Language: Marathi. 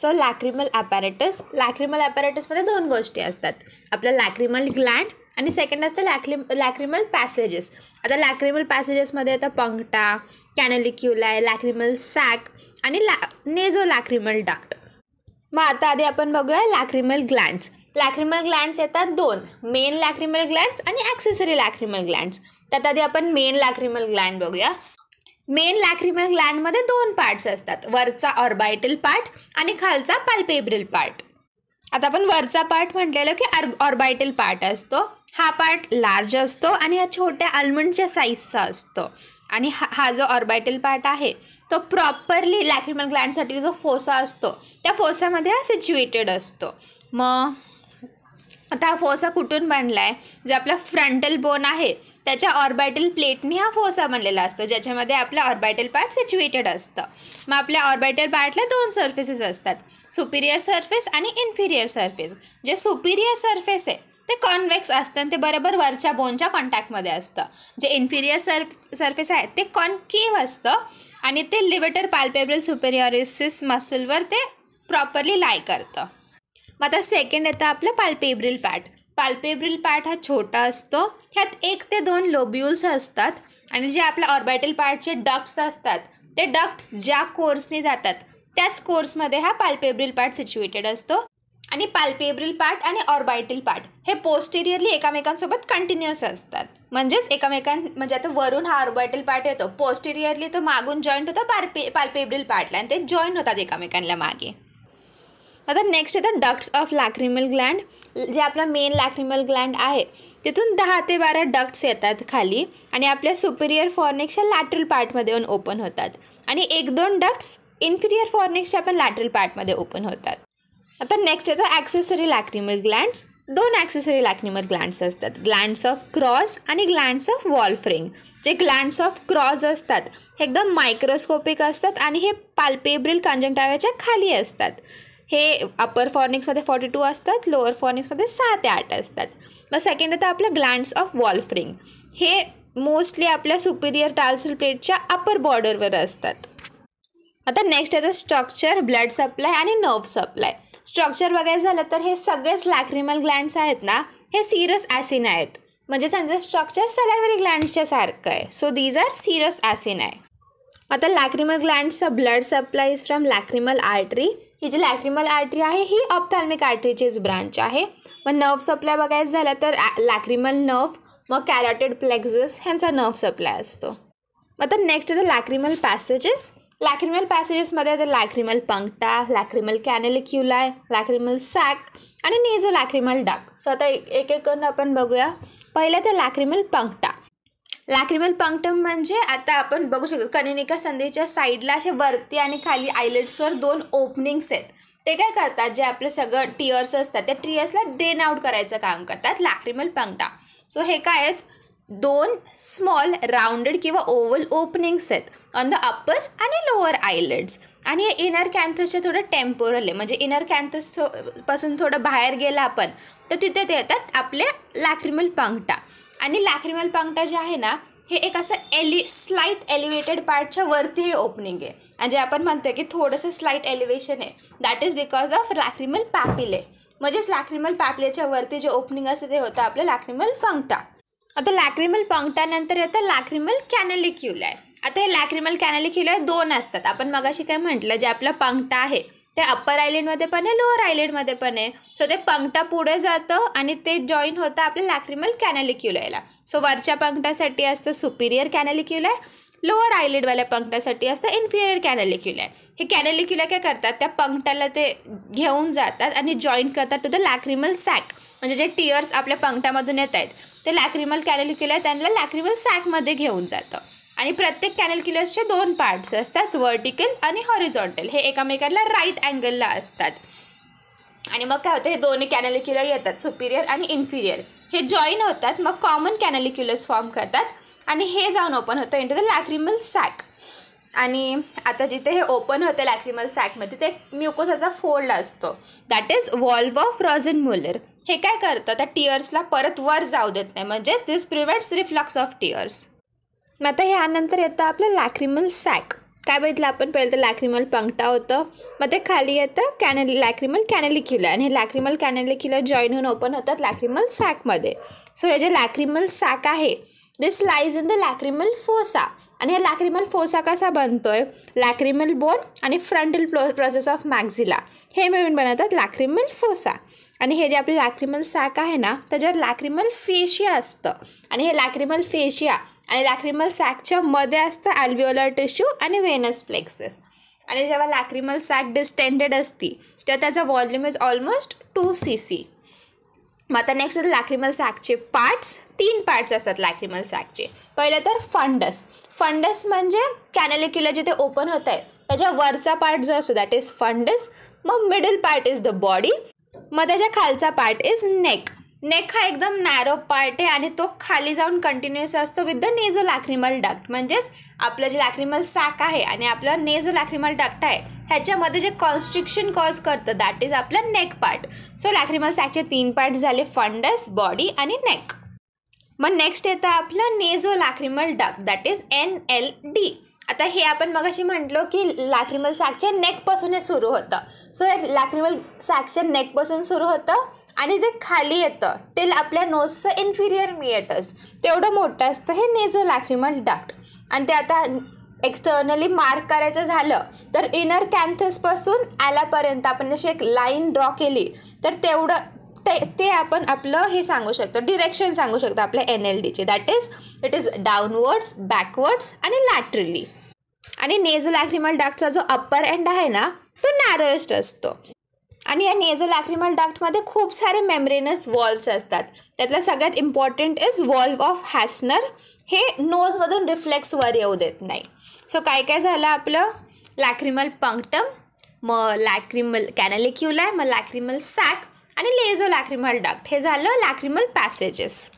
सो लॅक्रिमल ॲपॅरेटसमध्ये दोन गोष्टी असतात, आपलं लॅक्रिमल ग्लँड आणि सेकंड असतं लॅक्रिमल पॅसेजेस. आता लॅक्रिमल पॅसेजेसमध्ये येतं पंक्टा, कॅनलिक्युलाय, लॅक्रिमल सॅक आणि नेझो लॅक्रिमल डक्ट. मग आता आधी आपण बघूया लॅक्रिमल ग्लँड्स. लॅक्रिमल ग्लँड्स येतात दोन, मेन लॅक्रिमल ग्लँड्स आणि ॲक्सेसरी लॅक्रिमल ग्लँड्स. त्यात आधी आपण मेन लॅक्रिमल ग्लँड बघूया. मेन लॅक्रिमल ग्लँडमध्ये दोन पार्ट्स असतात, वरचा ऑर्बायटल पार्ट आणि खालचा पाल्पेब्रल पार्ट. आता आपण वरचा पार्ट म्हटलेलं की ऑर्बायटल पार्ट असतो, हा पार्ट लार्ज असतो आणि हा छोट्या आल्मंडच्या साईजचा असतो. आणि हा जो ऑर्बायटल पार्ट आहे तो प्रॉपरली लॅक्रिमल ग्लँडसाठी जो फोसा असतो त्या फोसामध्ये हा सिच्युएटेड असतो. मग आता हा फोसा कुठून बनला आहे, जो आपला फ्रंटल बोन आहे त्याच्या ऑर्बायटल प्लेटनी हा फोसा बनलेला असतो, ज्याच्यामध्ये आपलं ऑर्बायटल पार्ट सिच्युएटेड असतं. मग आपल्या ऑर्बायटल पार्टला दोन सर्फेसेस असतात, सुपिरियर सर्फेस आणि इन्फिरियर सर्फेस. जे सुपिरियर सर्फेस आहे ते कॉन्व्हेक्स असतं आणि ते बरोबर वरच्या बोनच्या कॉन्टॅक्टमध्ये असतं. जे इन्फिरियर सर्फेस आहे ते कॉन्केव्ह असतं आणि ते लिव्हेटर पाल्पेब्रल सुपेरियोरिस मसलवर ते प्रॉपरली लाय करतं. मग आता सेकंड येतं आपलं पाल्पेब्रल पार्ट. पाल्पेब्रल पार्ट हा छोटा असतो, ह्यात 1 ते 2 लोब्युल्स असतात आणि जे आपल्या ऑर्बायटल पार्टचे डक्ट्स असतात ते डक्ट्स ज्या कोर्सने जातात त्याच कोर्समध्ये हा पाल्पेब्रल पार्ट सिच्युएटेड असतो. आणि पाल्पेब्रल पार्ट आणि ऑर्बायटल पार्ट हे पोस्टेरियरली एकमेकांसोबत कंटिन्युअस असतात, म्हणजेच म्हणजे आता वरून हा ऑर्बायटल पार्ट येतो, पोस्टेरियरली तो मागून जॉईंट होतं पाल्पेब्रल पार्टला आणि ते जॉईन होतात एकमेकांना मागे. आता नेक्स्ट येतं डक्ट्स ऑफ लॅक्रिमल ग्लँड. जे आपला मेन लॅक्रिमल ग्लँड आहे तिथून 10 ते 12 डक्ट्स येतात खाली आणि आपल्या सुपिरियर फॉर्निक्सच्या लॅटरल पार्टमध्ये ओपन होतात आणि 1-2 डक्ट्स इन्फिरियर फॉर्निक्सच्या पण लॅटरल पार्टमध्ये ओपन होतात. आता नेक्स्ट येतं ॲक्सेसरी लॅक्रिमल ग्लँड्स. 2 ॲक्सेसरी लॅक्रिमल ग्लँड्स असतात, ग्लँड्स ऑफ क्रॉस आणि ग्लँड्स ऑफ वॉल्फ्रिंग. जे ग्लँड्स ऑफ क्रॉस असतात हे एकदम मायक्रोस्कोपिक असतात आणि हे पाल्पेब्रल कंजंक्टिव्हाच्या खाली असतात. हे अपर फॉर्निक्समध्ये 42 असतात, लोअर फॉर्निक्समध्ये 6 ते 8 असतात. मग सेकंड येतं आपलं ग्लँड्स ऑफ वॉल्फ्रिंग. हे मोस्टली आपल्या सुपिरियर टार्सल प्लेटच्या अपर बॉर्डरवर असतात. आता नेक्स्ट येतं स्ट्रक्चर, ब्लड सप्लाय आणि नर्व सप्लाय. स्ट्रक्चर बघायचं झालं तर हे सगळेच लॅक्रिमल ग्लँड्स आहेत ना, हे सिरस ॲसिन आहेत, म्हणजे त्यांचं स्ट्रक्चर सलायव्हरी ग्लँड्सच्या सारखं आहे. So these are serous acini आहे. आता लॅक्रिमल ग्लँड्सचा blood supply is from lacrimal artery. ही जी लॅक्रिमल आर्टरी आहे ही ऑप्थॅल्मिक आर्टरीचीच ब्रांच आहे. मग नर्व सप्लाय बघायचं झालं तर लॅक्रिमल नर्व, मग कॅरोटिड प्लेक्झस ह्यांचा नर्व सप्लाय असतो. आता नेक्स्ट येतं लॅक्रिमल पॅसेजेस. लॅक्रिमल पॅसेजेसमध्ये येतं लॅक्रिमल पंक्टा, लॅक्रिमल कॅनलिक्युलाय, लॅक्रिमल सॅक आणि नेझो लॅक्रिमल डक्ट. सो आता एक करून आपण बघूया. पहिलं तर लॅक्रिमल पंक्टा. लॅक्रिमल पंक्टम म्हणजे आता आपण बघू शकतो कनिनिका संधीच्या साईडला असे वरती आणि खाली आयलेट्सवर 2 ओपनिंग्स आहेत. ते काय करतात, जे आपलं सगळं टिअर्स असतात त्या टिअर्सला ड्रेन आउट करायचं काम करतात लॅक्रिमल पंक्टा. सो हे काय आहेत, 2 स्मॉल राऊंडेड किंवा ओव्हल ओपनिंग्स आहेत ऑन द अपर आणि लोअर आयलेट्स. आणि हे इनर कॅन्थसचे थोडं टेम्पोरल आहे, म्हणजे इनर कॅन्थस पासून थोडं बाहेर गेलं आपण तर तिथे ते येतात आपले लॅक्रिमल पंक्टा. आणि लॅक्रिमल पंक्टा जे आहे ना हे एक असं स्लाईट एलिव्हेटेड पार्टच्या वरती हे ओपनिंग आहे आणि जे आपण म्हणतो की थोडंसं स्लाईट एलिव्हेशन आहे, दॅट इज बिकॉज ऑफ लॅक्रिमल पॅपिले. म्हणजेच लॅक्रिमल पॅपिलेच्या वरती जे ओपनिंग असतं ते होतं आपलं लॅक्रिमल पंक्टा. आता लॅक्रिमल पंक्टानंतर येतं लॅक्रिमल कॅनलिक्युलाय. आता हे लॅक्रिमल कॅनलिक्युलाय 2 असतात. आपण मगाशी काय म्हटलं, जे आपलं पंक्टा आहे ते अप्पर आयलेटमध्ये पण आहे, लोअर आयलेटमध्ये पण आहे. सो ते पंक्टा पुढे जातं आणि ते जॉईन होतं आपल्या लॅक्रिमल कॅनलिक्युलायला. सो वरच्या पंक्टासाठी असतं सुपिरियर कॅनलिक्युलाय, लोअर आयलेटवाल्या पंक्टासाठी असतं इन्फिरियर कॅनलिक्युलाय. हे कॅनलिक्युलाय काय करतात, त्या पंक्टाला ते घेऊन जातात आणि जॉईन करतात टू द लॅक्रिमल सॅक. म्हणजे जे टिअर्स आपल्या पंक्टामधून येत आहेत ते लॅक्रिमल कॅनलिक्युलाय त्यांना लॅक्रिमल सॅकमध्ये घेऊन जातं. आणि प्रत्येक कॅनलिक्युलसचे 2 पार्ट्स असतात, व्हर्टिकल आणि हॉरिझॉन्टल. हे एकमेकांना राईट अँगलला असतात. आणि मग काय होतं, हे दोन्ही कॅनलिक्युलर येतात सुपिरियर आणि इन्फिरियर, हे जॉईन होतात, मग कॉमन कॅनलिक्युलस फॉर्म करतात आणि हे जाऊन ओपन होतं इंटू द लॅक्रिमल सॅक. आणि आता जिथे हे ओपन होतं लॅक्रिमल सॅकमध्ये ते म्युकोसाचा फोल्ड असतो, दॅट इज व्हॉल्व ऑफ रॉझनम्युलर. हे काय करतं, त्या टिअर्सला परत वर जाऊ देत नाही, म्हणजेच दिस प्रिव्हेंट्स रिफ्लक्स ऑफ टिअर्स. मग आता ह्यानंतर येतं आपलं लॅक्रिमल सॅक. काय बघितलं आपण? पहिलं तर लॅक्रिमल पंक्टा होतं, मग ते खाली येतं लॅक्रिमल कॅनॅलिक्युला, आणि हे लॅक्रिमल कॅनॅलिक्युला जॉईन होऊन ओपन होतात लॅक्रिमल सॅकमध्ये. सो हे जे लॅक्रिमल सॅक आहे दिस लाईज इन द लॅक्रिमल फोसा. आणि हे लॅक्रिमल फोसा कसा बनतोय? लॅक्रिमल बोन आणि फ्रंटल प्रोसेस ऑफ मॅक्झिला हे मिळून बनवतात लॅक्रिमल फोसा. आणि हे जे आपले लॅक्रिमल सॅक आहे ना त्याच्यावर लॅक्रिमल फेशिया असतं, आणि हे लॅक्रिमल फेशिया आणि लॅक्रिमल सॅकच्या मध्ये असतं ॲल्व्हिओलर टिश्यू आणि व्हेनस प्लेक्सस. आणि जेव्हा लॅक्रिमल सॅक डिस्टेंडेड असती तेव्हा त्याचा व्हॉल्यूम इज ऑलमोस्ट 2 cc. मग आता नेक्स्ट लॅक्रिमल सॅकचे पार्ट्स. 3 पार्ट्स असतात लॅक्रिमल सॅकचे. पहिलं तर फंडस. फंडस म्हणजे कॅनॅलिक्युला जिथे ओपन होत आहे त्याच्या वरचा पार्ट जो असतो दॅट इज फंडस. मग middle part is the body. मग त्याच्या खालचा पार्ट इज नेक. नेक हा एकदम नॅरो पार्ट आहे आणि तो खाली जाऊन कंटिन्युअस असतो विथ द नेझो लॅक्रिमल डक्ट. म्हणजेच आपलं जे लॅक्रिमल सॅक आहे आणि आपलं नेझो लॅक्रिमल डक्ट आहे ह्याच्यामध्ये जे कॉन्स्ट्रिक्शन कॉज करतं दॅट इज आपलं नेक पार्ट. सो लॅक्रिमल सॅकचे 3 पार्ट झाले, फंडस, बॉडी आणि नेक. मग नेक्स्ट येतं आपलं नेझो लॅक्रिमल डक्ट दॅट इज NLD. आता हे आपण मगाशी म्हटलो की लॅक्रिमल सॅकच्या नेकपासून हे सुरू होतं. सो हे लॅक्रिमल सॅकच्या नेकपासून सुरू होतं आणि ते खाली येतं टिल आपल्या नोजचं इन्फिरियर मिएटस. तेवढं मोठं असतं हे नेझो लॅक्रिमल डक्ट. आणि ते आता एक्सटर्नली मार्क करायचं झालं तर इनर कॅन्थसपासून आल्यापर्यंत आपण जशी एक लाईन ड्रॉ केली तर तेवढं ते आपण आपलं हे सांगू शकतो, डिरेक्शन सांगू शकतो आपल्या NLDचे. That is it is downwards, backwards आणि लॅटरली. आणि नेझो लॅक्रिमल डक्टचा जो अप्पर एंड आहे ना तो नॅरोएस्ट असतो. आणि या नेझो लॅक्रिमल डक्टमध्ये खूप सारे मेम्ब्रेनस वॉल्व्स असतात. त्यातला सगळ्यात इम्पॉर्टंट इज वॉल्व ऑफ हॅसनर. हे नोजमधून रिफ्लेक्स वर येऊ देत नाही. सो काय काय झालं आपलं? लॅक्रिमल पंक्टम, मग लॅक्रिमल कॅनॅलिक्युला, मग लॅक्रिमल सॅक आणि नेझो लॅक्रिमल डक्ट. हे झालं लॅक्रिमल पॅसेजेस.